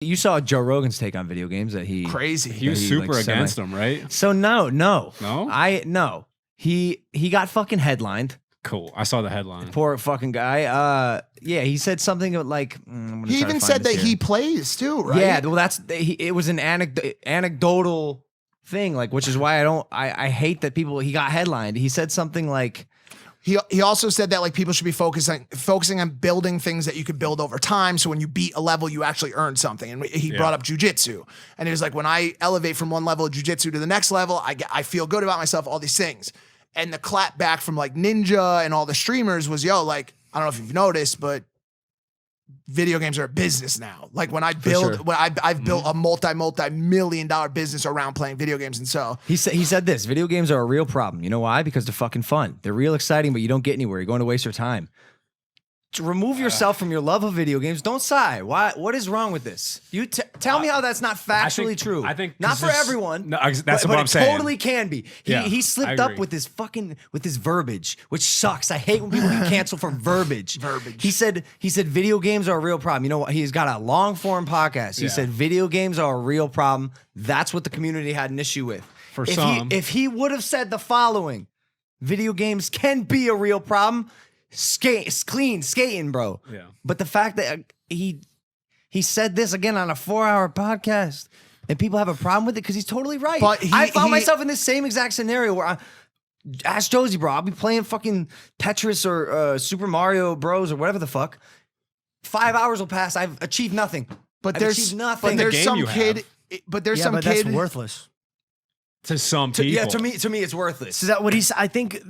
You saw Joe Rogan's take on video games that crazy. He was super against them, right? So no. No? He got fucking headlined. Cool. I saw the headline. Poor fucking guy. Yeah, he said something like he even said that he plays too, right? Yeah, well, it was an anecdotal thing, like, which is why I hate that he got headlined. He said something like. He also said that like people should be focusing on building things that you could build over time. So when you beat a level, you actually earn something. And he brought up jujitsu, and he was like, when I elevate from one level of jujitsu to the next level, I feel good about myself. All these things, and the clap back from like Ninja and all the streamers was, yo, like, I don't know if you've noticed, but video games are a business now. Like when I've built a multi-million-dollar business around playing video games. And so he said this: video games are a real problem. You know why? Because they're fucking fun. They're real exciting, but you don't get anywhere. You're going to waste your time. To remove yourself from your love of video games. Don't sigh. Why? What is wrong with this? You tell me how that's not factually true. I think not for everyone. No, that's but what I'm saying. It totally can be. He slipped up with his verbiage, which sucks. I hate when people get canceled for verbiage. He said video games are a real problem. You know what? He's got a long form podcast. He said video games are a real problem. That's what the community had an issue with. If he would have said the following, video games can be a real problem. Clean skating, bro. Yeah. But the fact that he said this again on a 4-hour podcast, and people have a problem with it because he's totally right. But I found myself in this same exact scenario where ask Josie, bro. I'll be playing fucking Tetris or Super Mario Bros or whatever the fuck. 5 hours will pass. I've achieved nothing. But there's some kid. That's worthless to some people. Yeah, to me, it's worthless. So that what he's. I think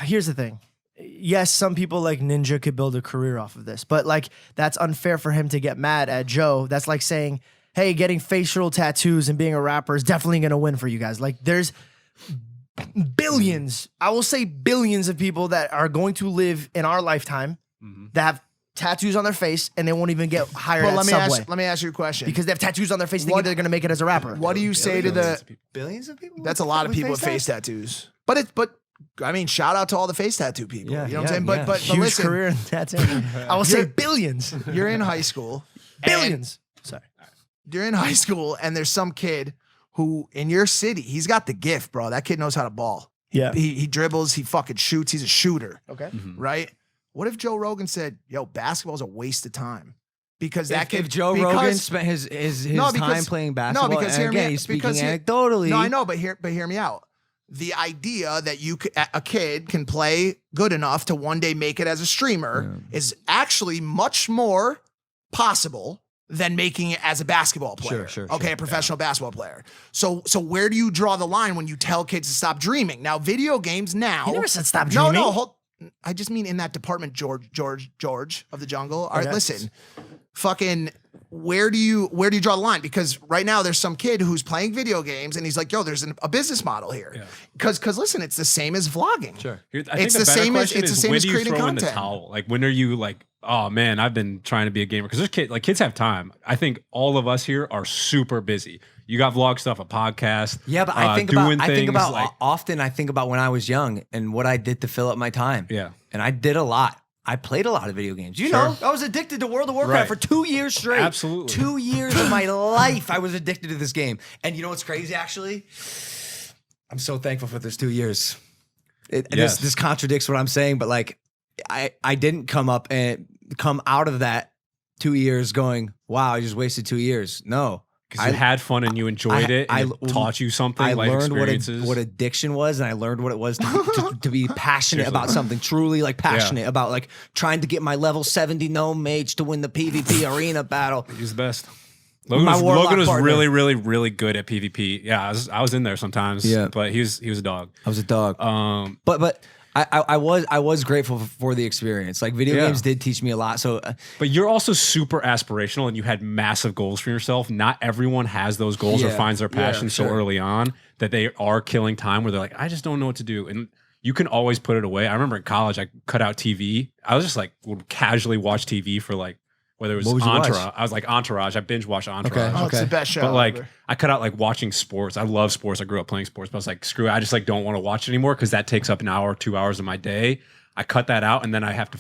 here's the thing. Yes, some people like Ninja could build a career off of this, but like that's unfair for him to get mad at Joe. That's like saying, hey, getting facial tattoos and being a rapper is definitely going to win for you guys. Like there's billions, I will say billions of people that are going to live in our lifetime that have tattoos on their face and they won't even get hired at Subway. Let me ask you a question. Because they have tattoos on their face thinking they're going to make it as a rapper. What do you say to the billions of people? That's a lot of people with face tattoos. But I mean, shout out to all the face tattoo people. You know what I'm saying? But huge listen, career in tattooing. I will say billions. You're in high school. Billions. Sorry. You're in high school and there's some kid who in your city, he's got the gift, bro. That kid knows how to ball. Yeah. He dribbles, he fucking shoots, he's a shooter. Okay. Right? What if Joe Rogan said, yo, basketball's a waste of time? Because that kid. If Joe Rogan spent his time playing basketball, no, because he's speaking anecdotally. No, I know, but hear me out. The idea that a kid can play good enough to one day make it as a streamer is actually much more possible than making it as a basketball player. A professional basketball player. So where do you draw the line when you tell kids to stop dreaming? Now, video games now. He never said stop dreaming. No, I just mean in that department, George of the jungle. All right, listen. Fucking where do you draw the line? Because right now there's some kid who's playing video games and he's like, yo, there's a business model here. Because listen, it's the same as vlogging. Sure. It's the same as creating content. In the towel? Like when are you like, oh man, I've been trying to be a gamer because there's kids have time. I think all of us here are super busy. You got vlog stuff, a podcast. Yeah, but I think about when I was young and what I did to fill up my time. Yeah. And I did a lot. I played a lot of video games. You know, I was addicted to World of Warcraft for 2 years straight. Absolutely. 2 years of my life, I was addicted to this game. And you know what's crazy, actually? I'm so thankful for this 2 years. This contradicts what I'm saying, but like, I didn't come out of that 2 years going, wow, I just wasted 2 years. No. Because you had fun and you enjoyed it. And it taught you something. I learned what addiction was, and I learned what it was to be passionate about something, truly like passionate about like trying to get my level 70 gnome mage to win the PvP arena battle. He's the best. Logan was really, really, really good at PvP. Yeah, I was in there sometimes. Yeah, but he was a dog. I was a dog. But I was grateful for the experience. Like video games did teach me a lot. So, but you're also super aspirational, and you had massive goals for yourself. Not everyone has those goals or finds their passion so early on that they are killing time. Where they're like, I just don't know what to do, and you can always put it away. I remember in college, I cut out TV. I was just like would casually watch TV for like. Whether it was Entourage, I was like Entourage. I binge watched Entourage. Okay. It's the best show. But like, I cut out like watching sports. I love sports. I grew up playing sports, but I was like, screw it. I just like don't want to watch it anymore because that takes up an hour, 2 hours of my day. I cut that out, and then I have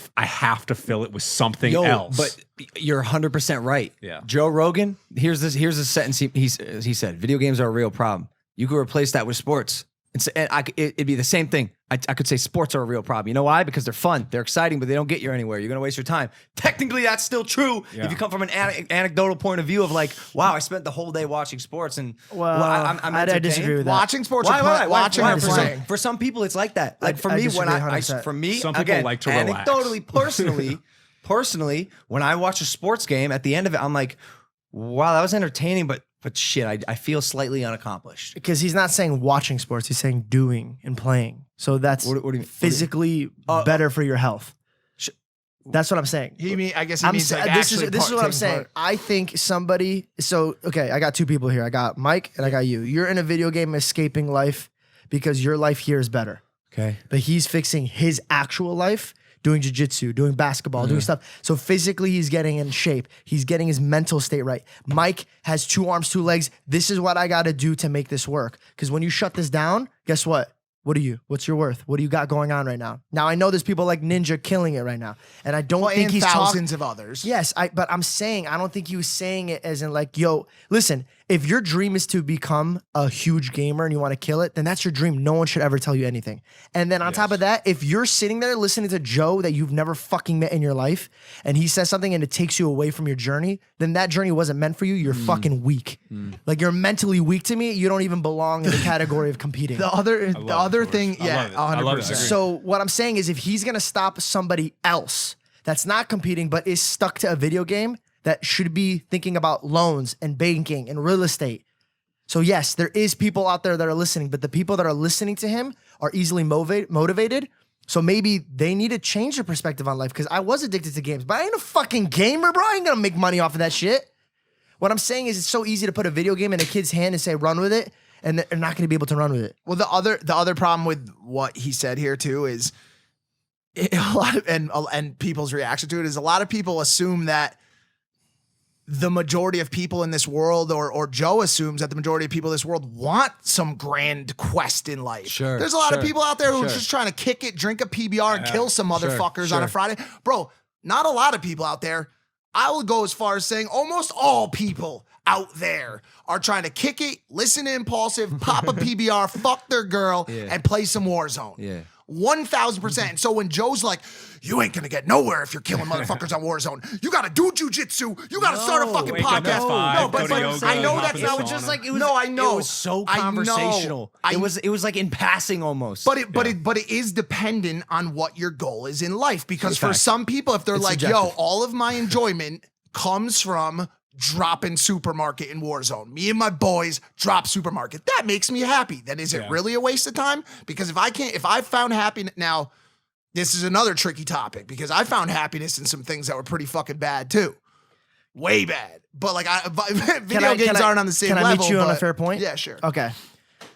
to fill it with something else. But you're 100% right. Yeah. Joe Rogan, here's a sentence he said, video games are a real problem. You could replace that with sports. It'd be the same thing. I could say sports are a real problem. You know why? Because they're fun, they're exciting, but they don't get you anywhere. You're going to waste your time. Technically, that's still true if you come from an anecdotal point of view of like, wow, I spent the whole day watching sports, and I disagree with that. Watching sports, watching or playing. For some people, it's like that. Like for me, when some people like to relax. Anecdotally, personally, when I watch a sports game, at the end of it, I'm like, wow, that was entertaining, but shit, I feel slightly unaccomplished. Because he's not saying watching sports, he's saying doing and playing. So that's what do you mean? Physically better for your health. That's what I'm saying. I guess he means like this is what I'm saying. I think somebody. So okay, I got two people here. I got Mike and I got you. You're in a video game escaping life because your life here is better. Okay, but he's fixing his actual life. Doing jiu-jitsu, doing basketball, doing stuff. So physically, he's getting in shape. He's getting his mental state right. Mike has 2 arms, 2 legs. This is what I got to do to make this work. Because when you shut this down, guess what? What are you? What's your worth? What do you got going on right now? Now, I know there's people like Ninja killing it right now. And I don't think he's thousands of others. Yes, but I'm saying, I don't think he was saying it as in like, yo, listen, if your dream is to become a huge gamer and you want to kill it, then that's your dream. No one should ever tell you anything. And then on top of that, if you're sitting there listening to Joe that you've never fucking met in your life, and he says something and it takes you away from your journey, then that journey wasn't meant for you. You're fucking weak. Like you're mentally weak to me. You don't even belong in the category of competing. The other thing, 100%. So what I'm saying is if he's going to stop somebody else that's not competing but is stuck to a video game, that should be thinking about loans and banking and real estate. So yes, there is people out there that are listening, but the people that are listening to him are easily motivated. So maybe they need to change their perspective on life, because I was addicted to games, but I ain't a fucking gamer, bro. I ain't gonna make money off of that shit. What I'm saying is it's so easy to put a video game in a kid's hand and say, run with it, and they're not gonna be able to run with it. Well, the other problem with what he said here too is a lot of, and people's reaction to it is a lot of people assume that the majority of people in this world, or Joe assumes that the majority of people in this world want some grand quest in life. Sure. There's a lot of people out there who are just trying to kick it, drink a PBR, and kill some motherfuckers on a Friday. Bro, not a lot of people out there. I will go as far as saying almost all people out there are trying to kick it, listen to Impaulsive, pop a PBR, fuck their girl, and play some Warzone. Yeah. 1,000%. So when Joe's like, you ain't gonna get nowhere if you're killing motherfuckers on Warzone. You gotta do jujitsu. You gotta start a fucking podcast. But I know that's not what just like. It was, no, I know. It was so conversational. It was like in passing almost. But it is dependent on what your goal is in life. Because for some people, if they're like, yo, all of my enjoyment comes from dropping supermarket in Warzone. Me and my boys drop supermarket. That makes me happy. Then is it really a waste of time? Because if I found happiness, now this is another tricky topic, because I found happiness in some things that were pretty fucking bad too. Way bad. But like video games aren't on the same level. Can I meet you on a fair point? Yeah, sure. Okay.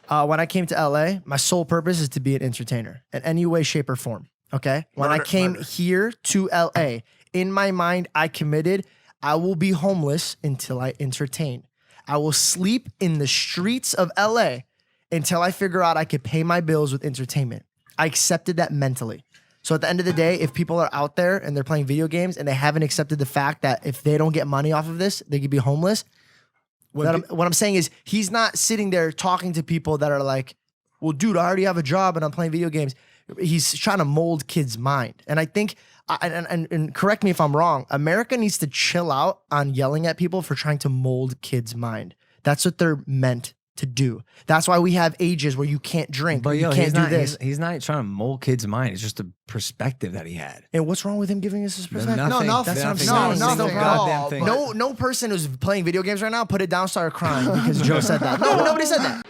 When I came to LA, my sole purpose is to be an entertainer in any way, shape, or form. Okay. When I came here to LA, in my mind, I committed, I will be homeless until I entertain. I will sleep in the streets of LA until I figure out I could pay my bills with entertainment. I accepted that mentally. So at the end of the day, if people are out there and they're playing video games and they haven't accepted the fact that if they don't get money off of this, they could be homeless. What I'm saying is he's not sitting there talking to people that are like, well, dude, I already have a job and I'm playing video games. He's trying to mold kids' mind. And I think, and correct me if I'm wrong, America needs to chill out on yelling at people for trying to mold kids' mind. That's what they're meant to do. That's why we have ages where you can't drink, but you can't do this. He's not trying to mold kids' mind. It's just a perspective that he had. And what's wrong with him giving us his perspective? Nothing. That's what I'm saying. No, no person who's playing video games right now put it down, started crying because Joe said that. No, nobody said that.